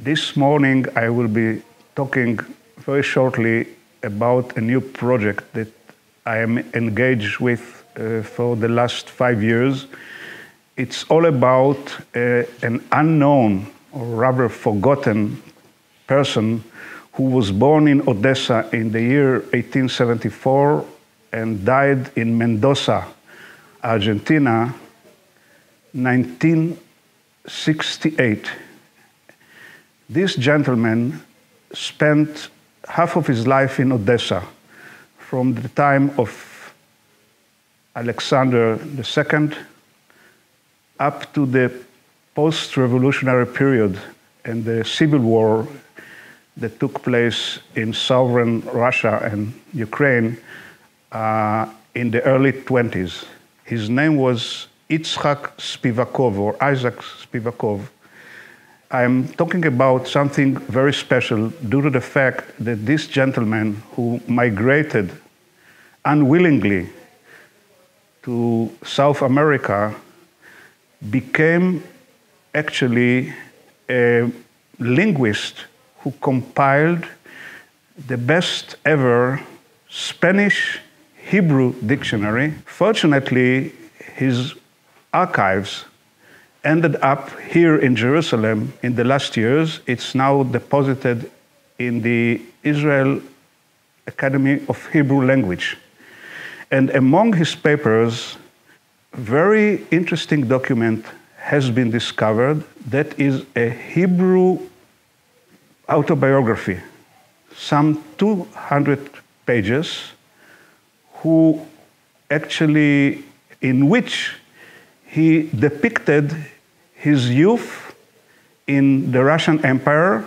This morning I will be talking very shortly about a new project that I am engaged with for the last 5 years. It's all about an unknown, or rather forgotten, person who was born in Odessa in the year 1874 and died in Mendoza, Argentina, 1968. This gentleman spent half of his life in Odessa, from the time of Alexander II up to the post-revolutionary period and the civil war that took place in southern Russia and Ukraine in the early 20s. His name was Isaac Spivakov. I'm talking about something very special due to the fact that this gentleman who migrated unwillingly to South America became actually a linguist who compiled the best ever Spanish-Hebrew dictionary. Fortunately, his archives ended up here in Jerusalem in the last years. It's now deposited in the Israel Academy of Hebrew Language. And among his papers, very interesting document has been discovered that is a Hebrew autobiography, some 200 pages, in which he depicted his youth in the Russian Empire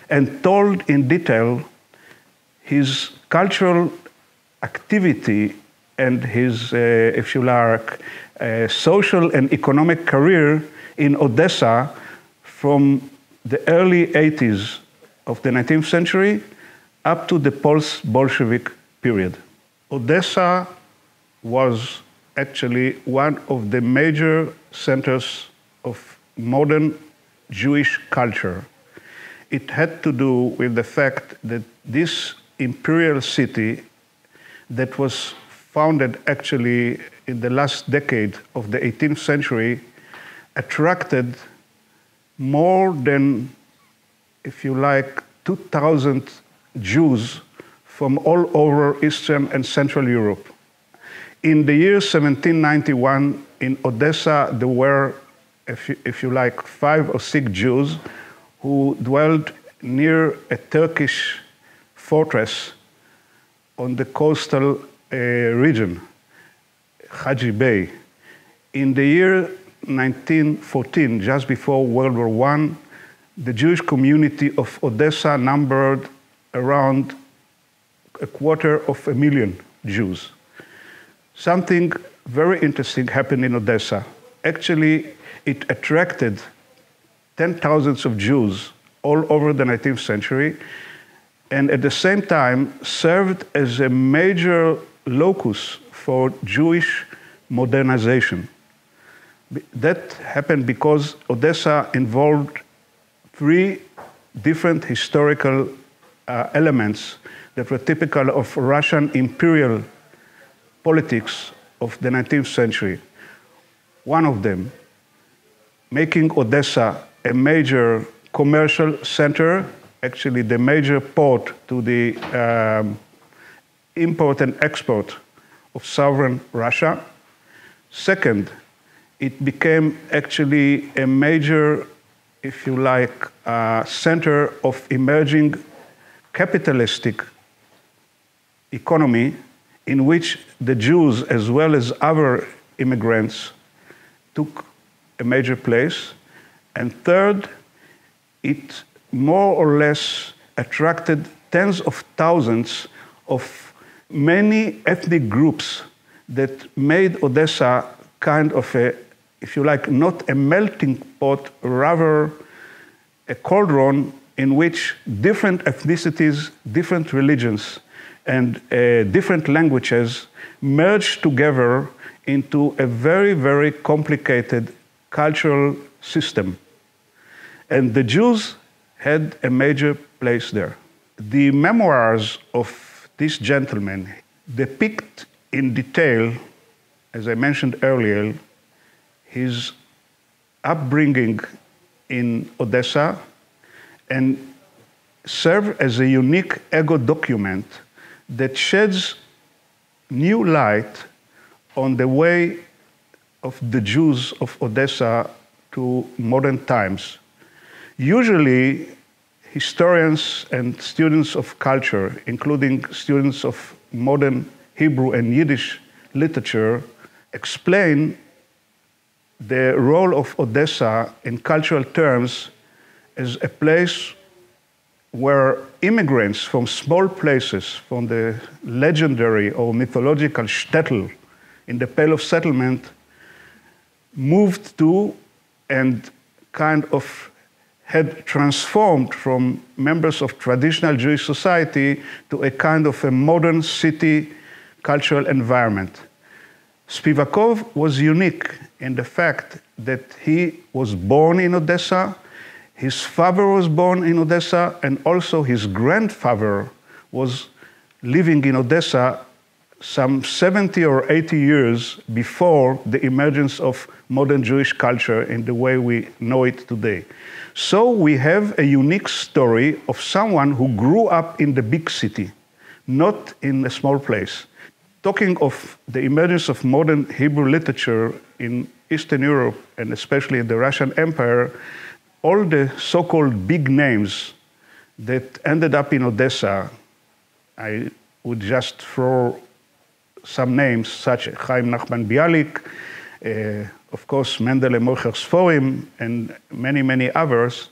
and told in detail his cultural activity and his, if you like, social and economic career in Odessa from the early 80s of the 19th century up to the post-Bolshevik period. Odessa was actually one of the major centers of modern Jewish culture. It had to do with the fact that this imperial city that was founded actually in the last decade of the 18th century attracted more than, if you like, 2,000 Jews from all over Eastern and Central Europe. In the year 1791, in Odessa, there were, if you like, 5 or 6 Jews who dwelled near a Turkish fortress on the coastal region, HUJI Bay. In the year 1914, just before World War I, the Jewish community of Odessa numbered around 250,000 Jews. Something very interesting happened in Odessa. Actually, it attracted 10,000s of Jews all over the 19th century, and at the same time served as a major locus for Jewish modernization. That happened because Odessa involved 3 different historical elements that were typical of Russian imperial politics of the 19th century. One of them, making Odessa a major commercial center, actually the major port to the import and export of southern Russia. Second, it became actually a major, if you like, center of emerging capitalistic economy in which the Jews, as well as other immigrants, took a major place. And third, it more or less attracted tens of thousands of many ethnic groups that made Odessa kind of a, if you like, not a melting pot, rather a cauldron in which different ethnicities, different religions, and different languages merged together into a very, very complicated cultural system. And the Jews had a major place there. The memoirs of this gentleman depict in detail, as I mentioned earlier, his upbringing in Odessa and serve as a unique ego document that sheds new light on the way of the Jews of Odessa to modern times. Usually, historians and students of culture, including students of modern Hebrew and Yiddish literature, explain the role of Odessa in cultural terms as a place where immigrants from small places, from the legendary or mythological shtetl in the Pale of Settlement, moved to and kind of had transformed from members of traditional Jewish society to a kind of a modern city cultural environment. Spivakov was unique in the fact that he was born in Odessa, his father was born in Odessa, and also his grandfather was living in Odessa some 70 or 80 years before the emergence of modern Jewish culture in the way we know it today. So we have a unique story of someone who grew up in the big city, not in a small place. Talking of the emergence of modern Hebrew literature in Eastern Europe, and especially in the Russian Empire, all the so-called big names that ended up in Odessa, I would just throw some names such as Chaim Nachman Bialik, of course Mendele Mocher Sforim, and many, many others,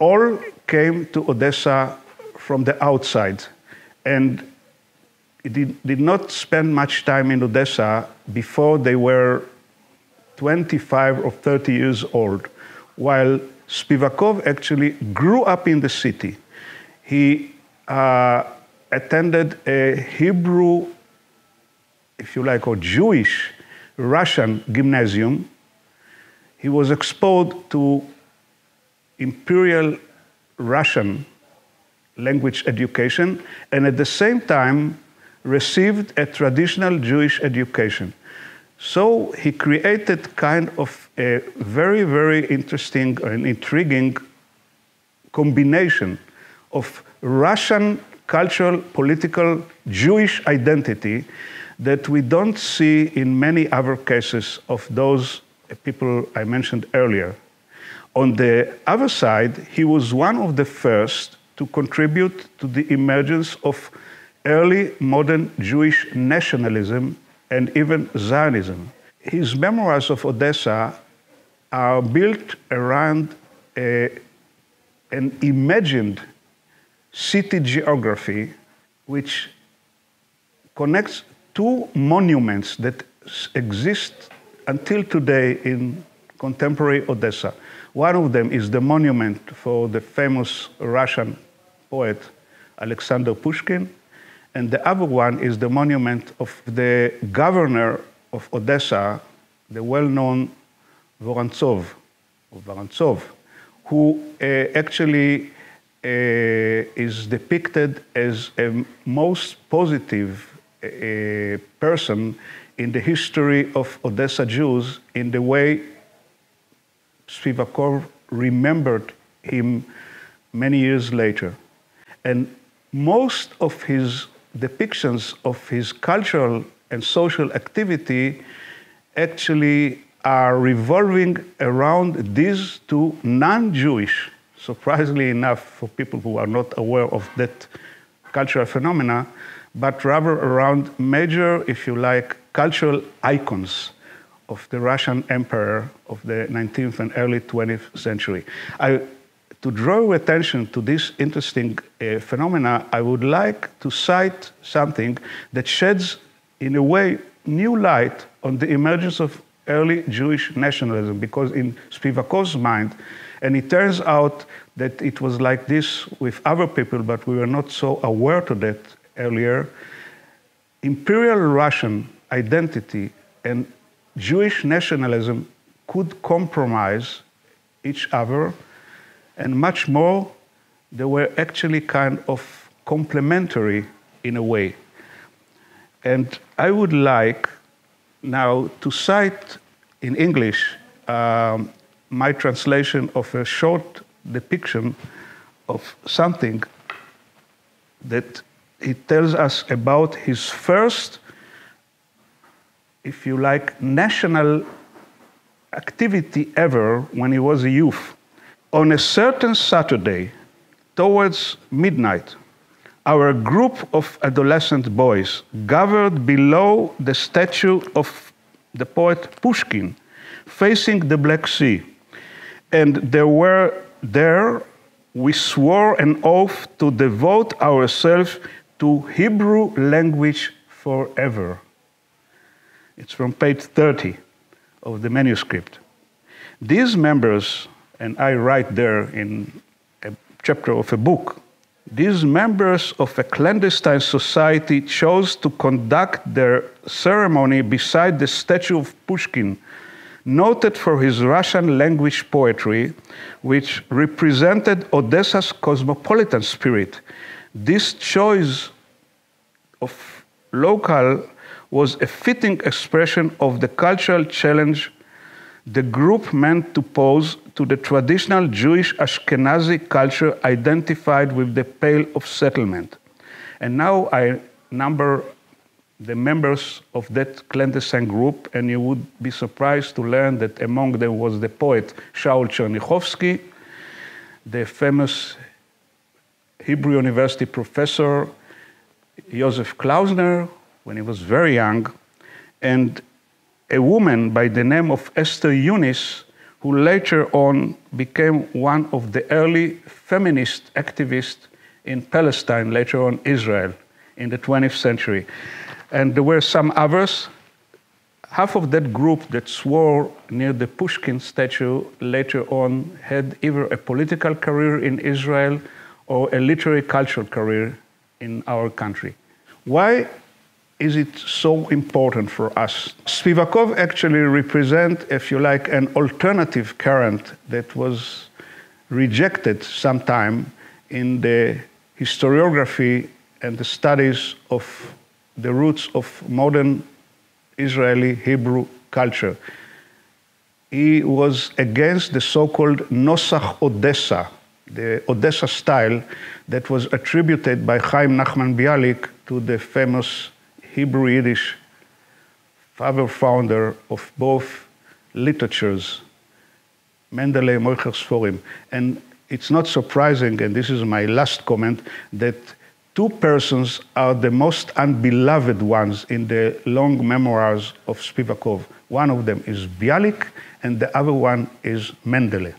all came to Odessa from the outside. And did not spend much time in Odessa before they were 25 or 30 years old, while Spivakov actually grew up in the city. He attended a Hebrew, if you like, or Jewish Russian gymnasium. He was exposed to Imperial Russian language education, and at the same time received a traditional Jewish education. So he created kind of a very, very interesting and intriguing combination of Russian cultural, political, Jewish identity that we don't see in many other cases of those people I mentioned earlier. On the other side, he was one of the first to contribute to the emergence of early modern Jewish nationalism and even Zionism. His memoirs of Odessa are built around an imagined city geography which connects two monuments that exist until today in contemporary Odessa. One of them is the monument for the famous Russian poet Alexander Pushkin, and the other one is the monument of the governor of Odessa, the well-known Vorontsov, who actually is depicted as a most positive person in the history of Odessa Jews in the way Spivakov remembered him many years later. And most of his depictions of his cultural and social activity actually are revolving around these two non-Jewish, surprisingly enough for people who are not aware of that cultural phenomena, but rather around major, if you like, cultural icons of the Russian Empire of the 19th and early 20th century. To draw your attention to this interesting phenomena, I would like to cite something that sheds, in a way, new light on the emergence of early Jewish nationalism, because in Spivakov's mind, and it turns out that it was like this with other people, but we were not so aware to that earlier, Imperial Russian identity and Jewish nationalism could compromise each other, and much more, they were actually kind of complementary in a way. And I would like now to cite in English my translation of a short depiction of something that he tells us about his first, if you like, national activity ever when he was a youth. On a certain Saturday, towards midnight, our group of adolescent boys gathered below the statue of the poet Pushkin, facing the Black Sea. And there we swore an oath to devote ourselves to Hebrew language forever. It's from page 30 of the manuscript. These members, and I write there in a chapter of a book, these members of a clandestine society chose to conduct their ceremony beside the statue of Pushkin, noted for his Russian language poetry, which represented Odessa's cosmopolitan spirit. This choice of local was a fitting expression of the cultural challenge the group meant to pose to the traditional Jewish Ashkenazi culture identified with the Pale of Settlement. And now I number the members of that clandestine group, and you would be surprised to learn that among them was the poet Shaul Jonikovsky, the famous Hebrew University professor Joseph Klausner, when he was very young, and a woman by the name of Esther Yunis, who later on became one of the early feminist activists in Palestine, later on Israel, in the 20th century. And there were some others. Half of that group that swore near the Pushkin statue later on had either a political career in Israel or a literary cultural career in our country. Why is it so important for us? Spivakov actually represents, if you like, an alternative current that was rejected sometime in the historiography and the studies of the roots of modern Israeli Hebrew culture. He was against the so-called Nosach Odessa, the Odessa style that was attributed by Chaim Nachman Bialik to the famous Hebrew Yiddish founder of both literatures, Mendele, Moicher Sforim. And it's not surprising, and this is my last comment, that two persons are the most unbeloved ones in the long memoirs of Spivakov. One of them is Bialik, and the other one is Mendele.